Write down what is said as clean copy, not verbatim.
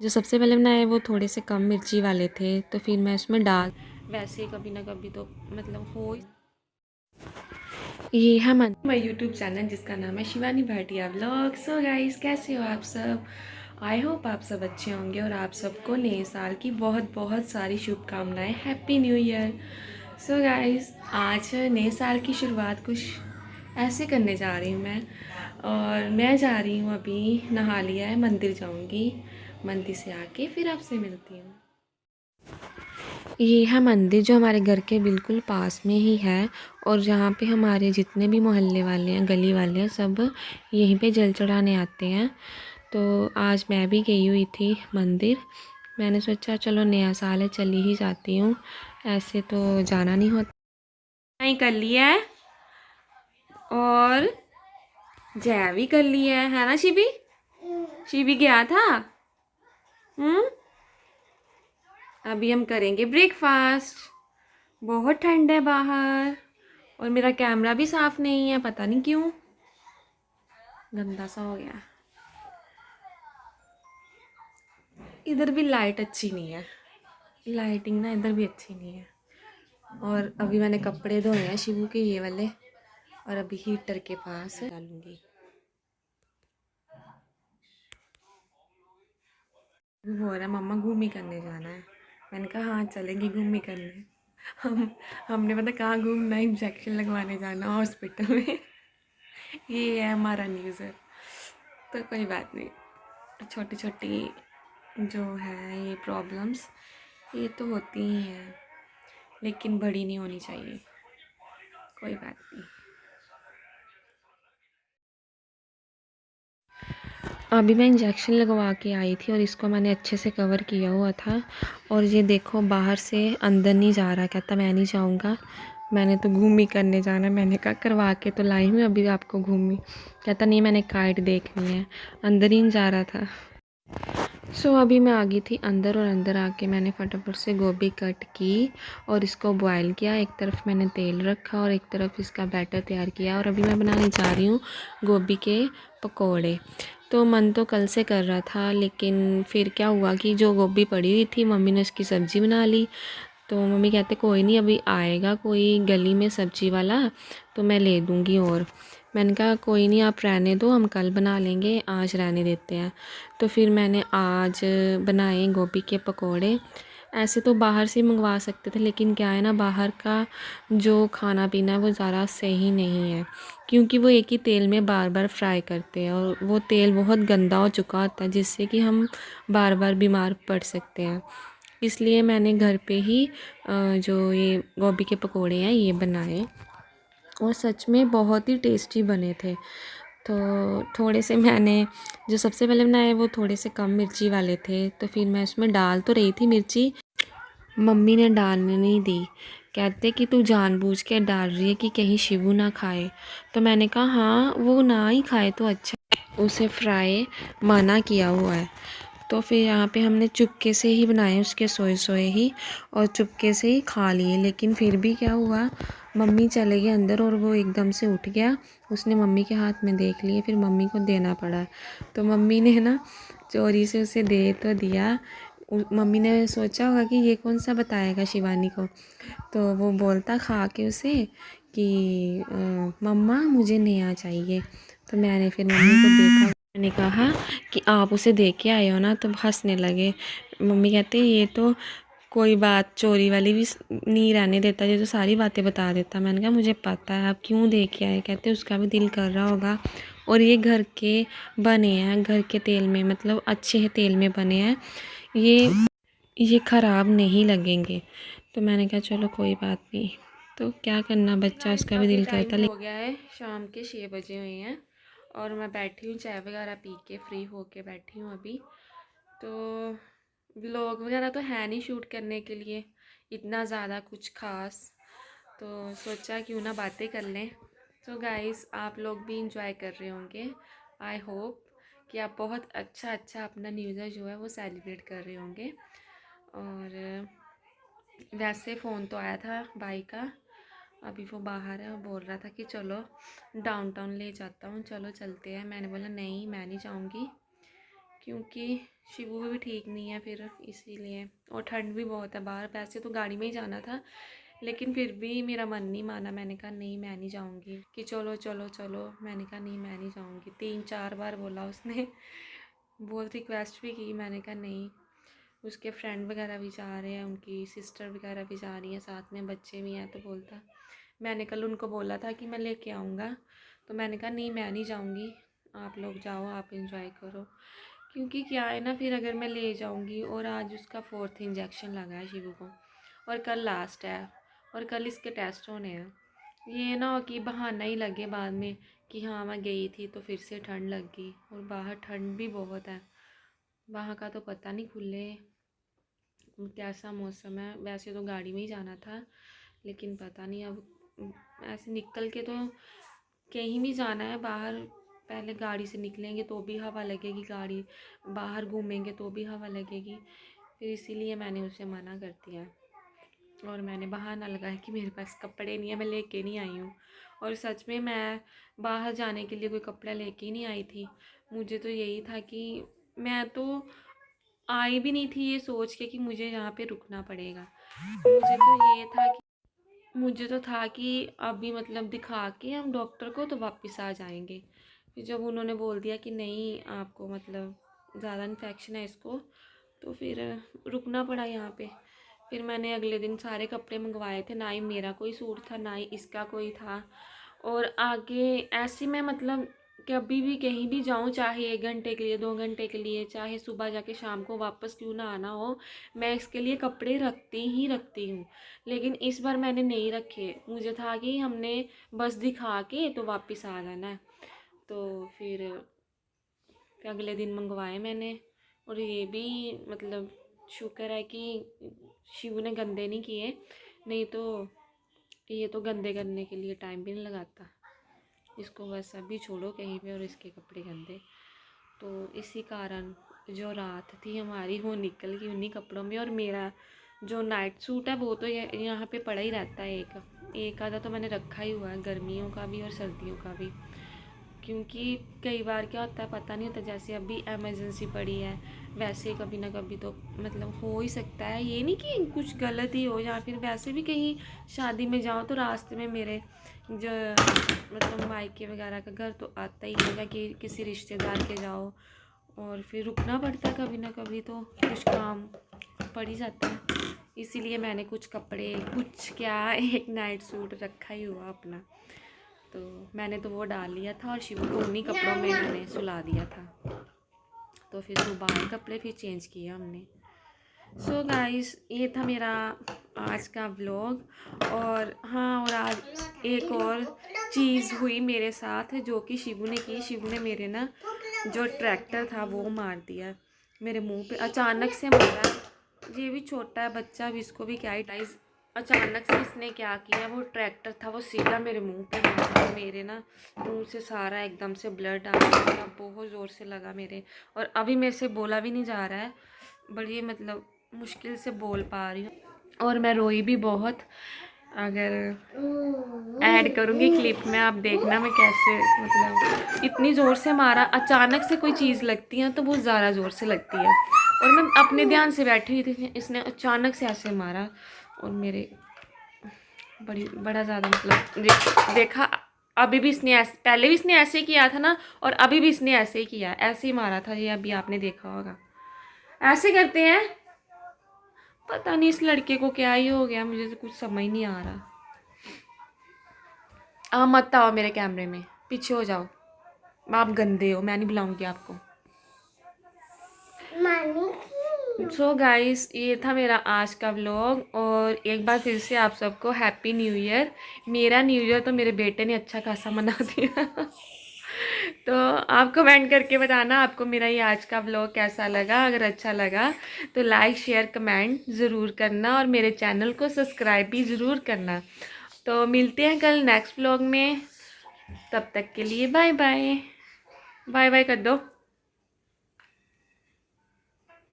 जो सबसे पहले बनाए वो थोड़े से कम मिर्ची वाले थे, तो फिर मैं उसमें डाल वैसे कभी ना कभी तो मतलब हो। ये है मेरा यूट्यूब चैनल जिसका नाम है Shivani Bhatia vlog. So guys, कैसे हो आप सब? आई होप आप सब अच्छे होंगे और आप सबको नए साल की बहुत बहुत सारी शुभकामनाएं। Happy new year. So guys, आज नए साल की शुरुआत कुछ ऐसे करने जा रही हूँ मैं। और मैं जा रही हूँ, अभी नहा लिया है, मंदिर जाऊँगी। मंदिर से आके फिर आपसे मिलती हूँ। ये है मंदिर जो हमारे घर के बिल्कुल पास में ही है, और जहाँ पे हमारे जितने भी मोहल्ले वाले हैं, गली वाले हैं, सब यहीं पे जल चढ़ाने आते हैं। तो आज मैं भी गई हुई थी मंदिर। मैंने सोचा चलो नया साल है, चली ही जाती हूँ, ऐसे तो जाना नहीं होता। नहीं कर लिया है और जया भी कर लिया है ना शिवी? शिवी गया था। अभी हम करेंगे ब्रेकफास्ट। बहुत ठंड है बाहर और मेरा कैमरा भी साफ नहीं है, पता नहीं क्यों, गंदा सा हो गया। इधर भी लाइट अच्छी नहीं है, लाइटिंग ना इधर भी अच्छी नहीं है। और अभी मैंने कपड़े धोए हैं शिवू के, ये वाले, और अभी हीटर के पास डालूंगी। हो रहा है मम्मा घूमी करने जाना है। मैंने कहा हाँ चलेंगे घूमी करने। हमने पता कहाँ घूमना, इंजेक्शन लगवाने जाना हॉस्पिटल में। ये है हमारा न्यूज़ है। तो कोई बात नहीं, छोटी छोटी जो है ये प्रॉब्लम्स, ये तो होती ही हैं, लेकिन बड़ी नहीं होनी चाहिए। कोई बात नहीं। अभी मैं इंजेक्शन लगवा के आई थी और इसको मैंने अच्छे से कवर किया हुआ था। और ये देखो बाहर से अंदर नहीं जा रहा, कहता मैं नहीं जाऊँगा, मैंने तो घूमी करने जाना। मैंने कहा करवा के तो लाई हूँ अभी आपको घूमी। कहता नहीं मैंने काइट देखनी है, अंदर ही नहीं जा रहा था। अभी मैं आ गई थी अंदर, और अंदर आके मैंने फटाफट से गोभी कट की और इसको बॉयल किया। एक तरफ मैंने तेल रखा और एक तरफ इसका बैटर तैयार किया, और अभी मैं बनाने जा रही हूँ गोभी के पकोड़े। तो मन तो कल से कर रहा था, लेकिन फिर क्या हुआ कि जो गोभी पड़ी हुई थी मम्मी ने उसकी सब्ज़ी बना ली। तो मम्मी कहते कोई नहीं, अभी आएगा कोई गली में सब्ज़ी वाला तो मैं ले दूँगी। और मैंने कहा कोई नहीं, आप रहने दो, हम कल बना लेंगे, आज रहने देते हैं। तो फिर मैंने आज बनाए गोभी के पकोड़े। ऐसे तो बाहर से मंगवा सकते थे, लेकिन क्या है ना, बाहर का जो खाना पीना है वो ज़रा सही नहीं है, क्योंकि वो एक ही तेल में बार बार फ्राई करते हैं और वो तेल बहुत गंदा हो चुका होता है, जिससे कि हम बार बार बीमार पड़ सकते हैं। इसलिए मैंने घर पे ही जो ये गोभी के पकोड़े हैं ये बनाए, और सच में बहुत ही टेस्टी बने थे। तो थोड़े से मैंने जो सबसे पहले बनाए वो थोड़े से कम मिर्ची वाले थे, तो फिर मैं उसमें डाल तो रही थी मिर्ची, मम्मी ने डालने नहीं दी। कहते कि तू जानबूझ के डाल रही है कि कहीं शिवू ना खाए। तो मैंने कहा हाँ वो ना ही खाए तो अच्छा, उसे फ्राई मना किया हुआ है। तो फिर यहाँ पे हमने चुपके से ही बनाए, उसके सोए सोए ही, और चुपके से ही खा लिए। लेकिन फिर भी क्या हुआ, मम्मी चले गए अंदर और वो एकदम से उठ गया, उसने मम्मी के हाथ में देख लिए, फिर मम्मी को देना पड़ा। तो मम्मी ने ना चोरी से उसे दे तो दिया। मम्मी ने सोचा होगा कि ये कौन सा बताएगा शिवानी को, तो वो बोलता खा के उसे कि मम्मा मुझे नया चाहिए। तो मैंने फिर मम्मी को देखा, मैंने कहा कि आप उसे दे के आए हो ना, तो हंसने लगे। मम्मी कहते ये तो कोई बात चोरी वाली भी नहीं रहने देता, ये तो सारी बातें बता देता। मैंने कहा मुझे पता है, आप क्यों दे के आए? कहते उसका भी दिल कर रहा होगा, और ये घर के बने हैं, घर के तेल में, मतलब अच्छे तेल में बने हैं, ये ख़राब नहीं लगेंगे। तो मैंने कहा चलो कोई बात नहीं, तो क्या करना, बच्चा उसका भी दिल करता। हो गया है, शाम के 6 बजे हुए हैं और मैं बैठी हूँ चाय वगैरह पी के, फ्री होके बैठी हूँ अभी। तो व्लॉग वगैरह तो है नहीं शूट करने के लिए इतना ज़्यादा कुछ ख़ास, तो सोचा क्यों ना बातें कर लें। तो गाइस, आप लोग भी इंजॉय कर रहे होंगे, आई होप कि आप बहुत अच्छा अपना न्यू ईयर जो है वो सेलिब्रेट कर रहे होंगे। और वैसे फ़ोन तो आया था भाई का, अभी वो बाहर है और बोल रहा था कि चलो डाउनटाउन ले जाता हूँ, चलो चलते हैं। मैंने बोला नहीं मैं नहीं जाऊँगी, क्योंकि शिबू भी ठीक नहीं है फिर इसीलिए, और ठंड भी बहुत है बाहर। वैसे तो गाड़ी में ही जाना था, लेकिन फिर भी मेरा मन नहीं माना। मैंने कहा नहीं मैं नहीं जाऊँगी, कि चलो चलो चलो। मैंने कहा नहीं मैं नहीं जाऊँगी, 3-4 बार बोला उसने, बहुत रिक्वेस्ट भी की। मैंने कहा नहीं। उसके फ्रेंड वगैरह भी जा रहे हैं, उनकी सिस्टर वगैरह भी जा रही हैं, साथ में बच्चे भी हैं। तो बोलता, मैंने कल उनको बोला था कि मैं लेके आऊँगा, तो मैंने कहा नहीं मैं नहीं जाऊँगी, आप लोग जाओ, आप इंजॉय करो। क्योंकि क्या है ना, फिर अगर मैं ले जाऊँगी, और आज उसका 4th इंजेक्शन लगा है शिवू को, और कल लास्ट है, और कल इसके टेस्ट होने हैं। ये ना हो कि बहाना ही लगे बाद में कि हाँ मैं गई थी तो फिर से ठंड लग गई, और बाहर ठंड भी बहुत है। वहाँ का तो पता नहीं खुले कैसा मौसम है। वैसे तो गाड़ी में ही जाना था, लेकिन पता नहीं अब ऐसे निकल के तो कहीं भी जाना है बाहर, पहले गाड़ी से निकलेंगे तो भी हवा लगेगी, गाड़ी बाहर घूमेंगे तो भी हवा लगेगी। फिर इसीलिए मैंने उसे मना कर दिया, और मैंने बहाना लगाया कि मेरे पास कपड़े नहीं है, मैं लेके नहीं आई हूँ। और सच में मैं बाहर जाने के लिए कोई कपड़ा लेके ही नहीं आई थी। मुझे तो यही था कि मैं तो आई भी नहीं थी ये सोच के कि मुझे यहाँ पे रुकना पड़ेगा। मुझे तो था कि अभी मतलब दिखा के हम डॉक्टर को तो वापस आ जाएंगे। फिर जब उन्होंने बोल दिया कि नहीं आपको मतलब ज़्यादा इन्फेक्शन है इसको, तो फिर रुकना पड़ा यहाँ पे। फिर मैंने अगले दिन सारे कपड़े मंगवाए थे, ना ही मेरा कोई सूट था ना ही इसका कोई था। और आगे ऐसे मैं मतलब कभी भी कहीं भी जाऊँ, चाहे 1 घंटे के लिए 2 घंटे के लिए, चाहे सुबह जाके शाम को वापस क्यों ना आना हो, मैं इसके लिए कपड़े रखती हूँ। लेकिन इस बार मैंने नहीं रखे, मुझे था कि हमने बस दिखा के तो वापस आ जाना है। तो फिर अगले दिन मंगवाए मैंने, और ये भी मतलब शुक्र है कि शिव ने गंदे नहीं किए, नहीं तो ये तो गंदे करने के लिए टाइम भी नहीं लगाता। इसको बस अभी छोड़ो कहीं पे और इसके कपड़े गंदे। तो इसी कारण जो रात थी हमारी वो निकल गई उन्हीं कपड़ों में। और मेरा जो नाइट सूट है वो तो यहाँ पे पड़ा ही रहता है, एक आधा तो मैंने रखा ही हुआ है, गर्मियों का भी और सर्दियों का भी। क्योंकि कई बार क्या होता है पता नहीं होता, जैसे अभी इमरजेंसी पड़ी है, वैसे कभी ना कभी तो मतलब हो ही सकता है। ये नहीं कि कुछ गलत ही हो, या फिर वैसे भी कहीं शादी में जाओ तो रास्ते में मेरे जो मतलब मायके वगैरह का घर तो आता ही है, कि किसी रिश्तेदार के जाओ और फिर रुकना पड़ता है कभी ना कभी, तो कुछ काम पड़ ही जाता है। इसीलिए मैंने कुछ कपड़े, कुछ क्या, एक नाइट सूट रखा ही हुआ अपना, तो मैंने तो वो डाल लिया था और शिवू को उन्हीं कपड़ों में मैंने सुला दिया था। तो फिर सुबह कपड़े फिर चेंज किया हमने। सो गाइस ये था मेरा आज का व्लॉग। और हाँ, और आज एक और चीज़ हुई मेरे साथ जो कि शिवू ने की। शिवू ने मेरे ना जो ट्रैक्टर था वो मार दिया मेरे मुंह पे, अचानक से मारा। ये भी छोटा है बच्चा, भी इसको भी क्या ही टाइज। अचानक से इसने क्या किया, वो ट्रैक्टर था वो सीधा मेरे मुंह पे मारा। मेरे ना मुंह से सारा एकदम से ब्लड आ गया, बहुत ज़ोर से लगा मेरे। और अभी मेरे से बोला भी नहीं जा रहा है, बड़ी मतलब मुश्किल से बोल पा रही हूँ। और मैं रोई भी बहुत, अगर ऐड करूँगी क्लिप में आप देखना मैं कैसे मतलब इतनी ज़ोर से मारा। अचानक से कोई चीज़ लगती है तो वो ज़्यादा ज़ोर से लगती है, और मैं अपने ध्यान से बैठी हुई थी, इसने अचानक से ऐसे मारा और मेरे बड़ा ज़्यादा मतलब देखा। अभी भी इसने ऐसे, पहले भी इसने ऐसे किया था ना, और अभी भी इसने ऐसे ही किया, ऐसे ही मारा था। ये अभी आपने देखा होगा, ऐसे करते हैं। पता नहीं इस लड़के को क्या ही हो गया, मुझे तो कुछ समझ नहीं आ रहा। मत आओ मेरे कैमरे में, पीछे हो जाओ, आप गंदे हो, मैं नहीं बुलाऊंगी आपको। सो गाइस ये था मेरा आज का व्लॉग। और एक बार फिर से आप सबको हैप्पी न्यू ईयर। मेरा न्यू ईयर तो मेरे बेटे ने अच्छा खासा मना दिया। तो आप कमेंट करके बताना आपको मेरा ये आज का व्लॉग कैसा लगा। अगर अच्छा लगा तो लाइक शेयर कमेंट ज़रूर करना, और मेरे चैनल को सब्सक्राइब भी ज़रूर करना। तो मिलते हैं कल नेक्स्ट व्लॉग में, तब तक के लिए बाय बाय। बाय बाय कर दो।